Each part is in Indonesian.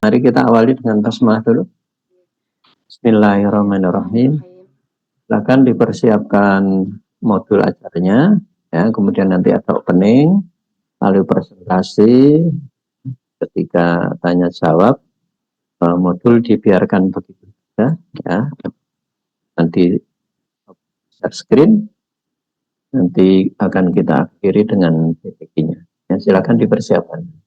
Mari kita awali dengan basmalah dulu. Bismillahirrahmanirrahim. Silakan dipersiapkan modul ajaranya, ya. Kemudian nanti ada opening, lalu presentasi. Ketika tanya jawab, modul dibiarkan begitu saja, ya. Nanti share screen, nanti akan kita akhiri dengan PPT-nya. Ya, silakan dipersiapkan.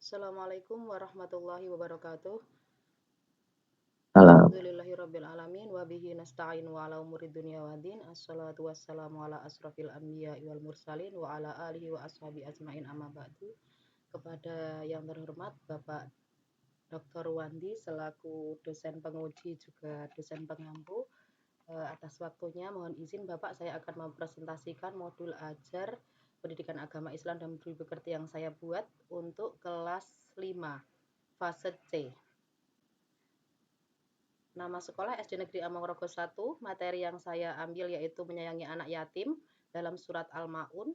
Assalamualaikum warahmatullahi wabarakatuh. Salam. Alhamdulillahirrabbilalamin wabihi nasta'in wa ala umuri dunia wa din. Assalatu wassalamu ala asrafil anbiya wal mursalin wa ala alihi wa ashabi ajmain amma ba'du. Kepada yang terhormat Bapak Dr. Wandi selaku dosen penguji juga dosen pengampu, atas waktunya mohon izin Bapak, saya akan mempresentasikan modul ajar pendidikan agama Islam dan budaya pekerti yang saya buat untuk kelas 5 fase C. Nama sekolah SD Negeri Amangrogo 1. Materi yang saya ambil yaitu menyayangi anak yatim dalam surat Al-Maun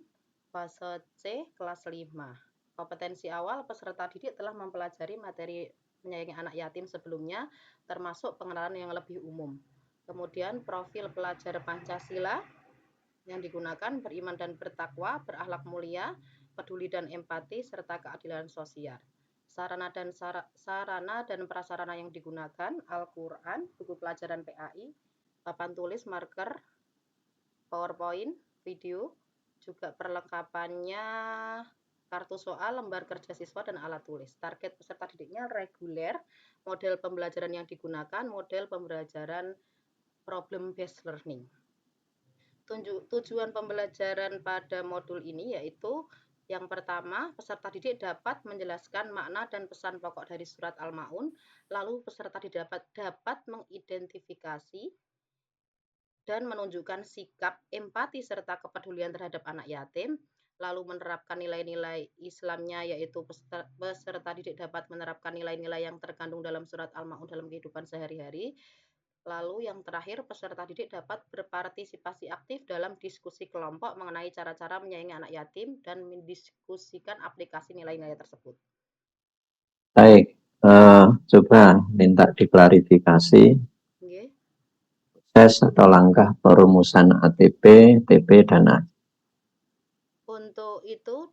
fase C kelas 5. Kompetensi awal, peserta didik telah mempelajari materi menyayangi anak yatim sebelumnya, termasuk pengenalan yang lebih umum. Kemudian profil pelajar Pancasila yang digunakan beriman dan bertakwa, berakhlak mulia, peduli dan empati, serta keadilan sosial. Sarana dan prasarana yang digunakan Al-Quran, buku pelajaran PAI, papan tulis, marker, PowerPoint, video, juga perlengkapannya kartu soal, lembar kerja siswa, dan alat tulis. Target peserta didiknya reguler. Model pembelajaran yang digunakan, model pembelajaran problem-based learning. Tujuan pembelajaran pada modul ini yaitu yang pertama, peserta didik dapat menjelaskan makna dan pesan pokok dari surat Al-Maun, lalu peserta didik dapat mengidentifikasi dan menunjukkan sikap empati serta kepedulian terhadap anak yatim, lalu menerapkan nilai-nilai Islamnya, yaitu peserta didik dapat menerapkan nilai-nilai yang terkandung dalam surat Al-Maun dalam kehidupan sehari-hari. Lalu yang terakhir, peserta didik dapat berpartisipasi aktif dalam diskusi kelompok mengenai cara-cara menyayangi anak yatim dan mendiskusikan aplikasi nilai-nilai tersebut. Baik, coba minta diklarifikasi proses atau langkah perumusan ATP, TP, dan A. Untuk itu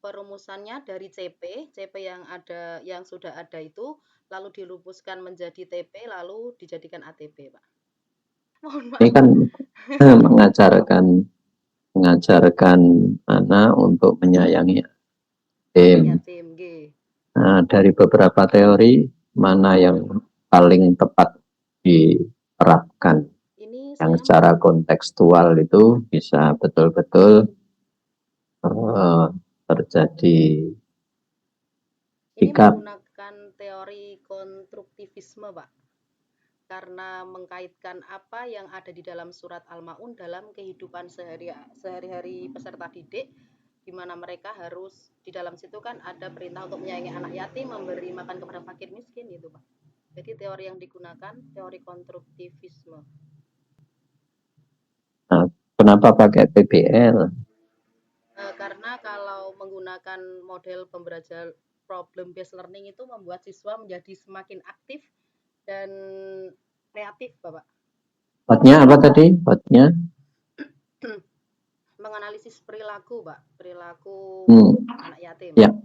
perumusannya dari CP yang sudah ada itu lalu dirumuskan menjadi TP lalu dijadikan ATP, Pak. Mohon maaf. Ini kan mengajarkan anak untuk menyayangi yatim. Nah, dari beberapa teori mana yang paling tepat diterapkan? Yang secara kontekstual itu bisa betul-betul terjadi sikap. Ini menggunakan teori konstruktivisme, Pak, karena mengkaitkan apa yang ada di dalam surat Al-Maun dalam kehidupan sehari-hari peserta didik, di mana mereka harus, di dalam situ kan ada perintah untuk menyayangi anak yatim, memberi makan kepada fakir miskin gitu, Pak. Jadi teori yang digunakan teori konstruktivisme. Nah, kenapa pakai PBL? Karena kalau menggunakan model pembelajaran problem-based learning itu membuat siswa menjadi semakin aktif dan kreatif, Bapak. Potnya apa tadi? Potnya? Menganalisis perilaku, Pak. Perilaku anak yatim. Ya.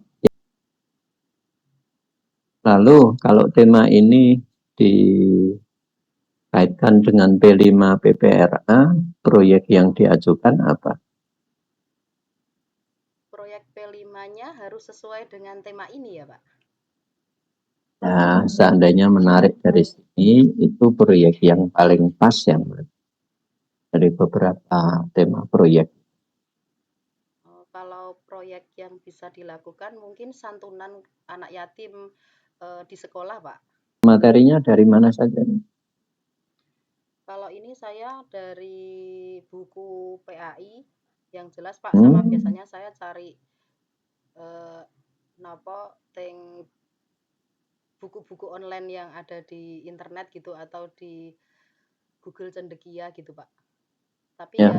Lalu kalau tema ini dikaitkan dengan P5 PPRA, proyek yang diajukan apa? Proyek P5-nya harus sesuai dengan tema ini ya, Pak? Nah, seandainya menarik dari sini, itu proyek yang paling pas yang dari beberapa tema proyek. Kalau proyek yang bisa dilakukan mungkin santunan anak yatim di sekolah, Pak. Materinya dari mana saja? Kalau ini saya dari buku PAI yang jelas, Pak, sama biasanya saya cari buku-buku online yang ada di internet gitu atau di Google Cendekia gitu, Pak. Tapi ya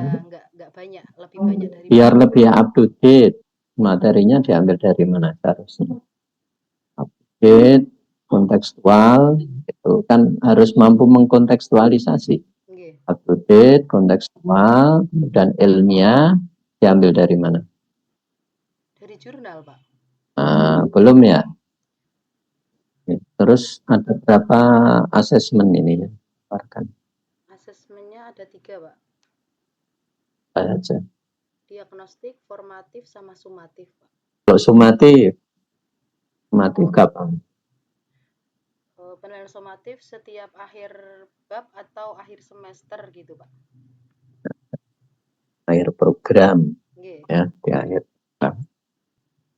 nggak banyak, lebih banyak dari biar lebih up to date. Materinya diambil dari mana seharusnya? kontekstual, itu kan harus mampu mengkontekstualisasi. Nggih. Up to date, kontekstual, dan ilmiah diambil dari mana? Dari jurnal, Pak. Belum ya. Terus ada berapa asesmen ini? Asesmennya ada 3, Pak. Apa aja? Diagnostik, formatif, sama sumatif, Pak. Kalau sumatif kapan? Penilaian sumatif setiap akhir bab atau akhir semester gitu, Pak. Akhir program, Nggih. ya, di akhir program.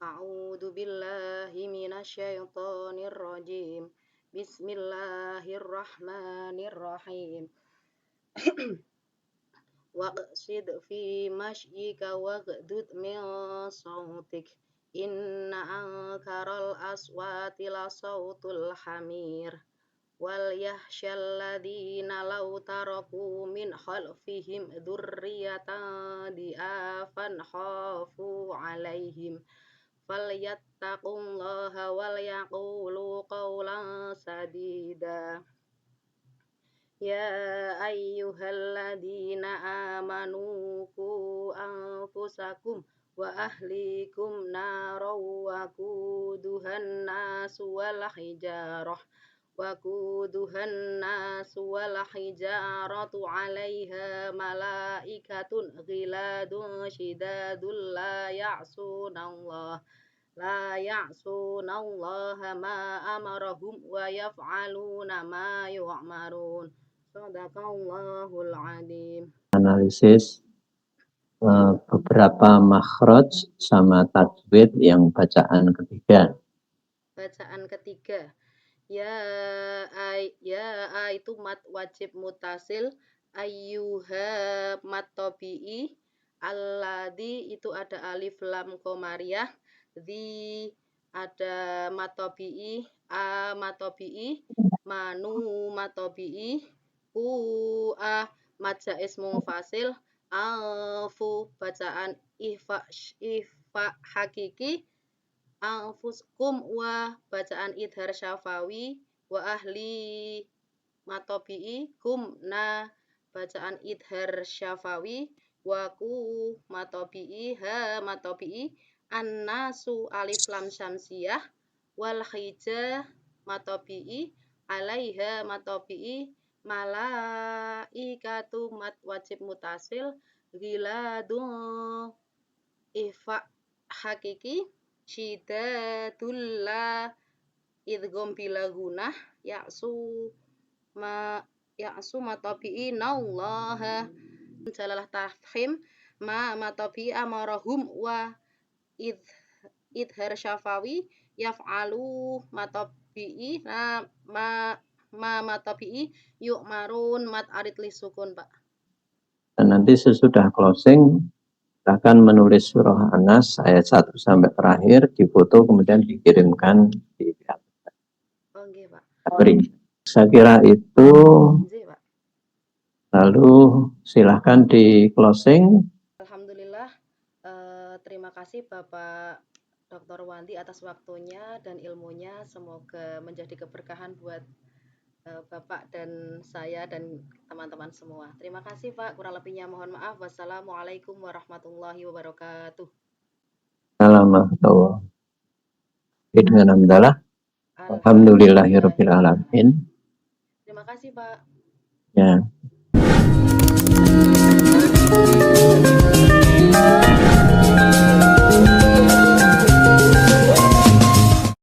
A'udzu billahi minasyaitonir rajim. Bismillahirrahmanirrahim. Waqsid fi masyika waqdud min sautik. Inna ankaral aswati la sautul hamir. Wal yahsyal ladina law taraku min khalfihim dzurriyyatan di'afan khafu 'alaihim falyattaqullaha wal yaqulu qawlan sadida. Ya ayyuhalladzina amanu qu anfusakum wa ahlikum naran wa quduhan nasu wal hijarah alaiha malaikatun ghiladun shidadun la ya'sunallaha ma amarahum wa yaf'aluna ma yu'marun. Shadaqallahul adzim. Analisis beberapa makhraj sama tajwid yang bacaan ketiga. Bacaan ketiga. Ya itu mat wajib mutasil, ayyuha mat tabi'i, alladhi itu ada alif lam qamariyah, di ada mat tabi'i, a mat tabi'i, manu mat tabi'i, mat jaiz munfasil, alfu bacaan ihfa hakiki, anfuskum wa bacaan idhar syafawi, wa ahli matobi'i kum na bacaan idhar syafawi, wa ku matobi'i ha matobi'i annasu alif lam syamsiyah, wal hija matobi'i alaiha matobi'i malaikatu mat wajib mutasil, giladun ifa hakiki, syidadullah idgham bila gunah, ya'su matabi'i nallaha jalalah tafhim ma matabi'i amarahum wa idhar syafawi yaf'alu matabi'i ma matabi'i yu'marun mat arid li sukun, Pak. Dan nanti sesudah closing akan menulis surah An-Nas ayat 1 sampai terakhir, difoto kemudian dikirimkan di pihak. Oke, Pak. Saya kira itu. Oke, Pak. Lalu silahkan di closing. Alhamdulillah, terima kasih Bapak Dr. Wanti atas waktunya dan ilmunya. Semoga menjadi keberkahan buat Bapak dan saya dan teman-teman semua. Terima kasih Pak, kurang lebihnya mohon maaf. Wassalamualaikum warahmatullahi wabarakatuh. Assalamualaikum. Dengan hamdalah. Alhamdulillahirabbil alamin. Terima kasih Pak. Ya.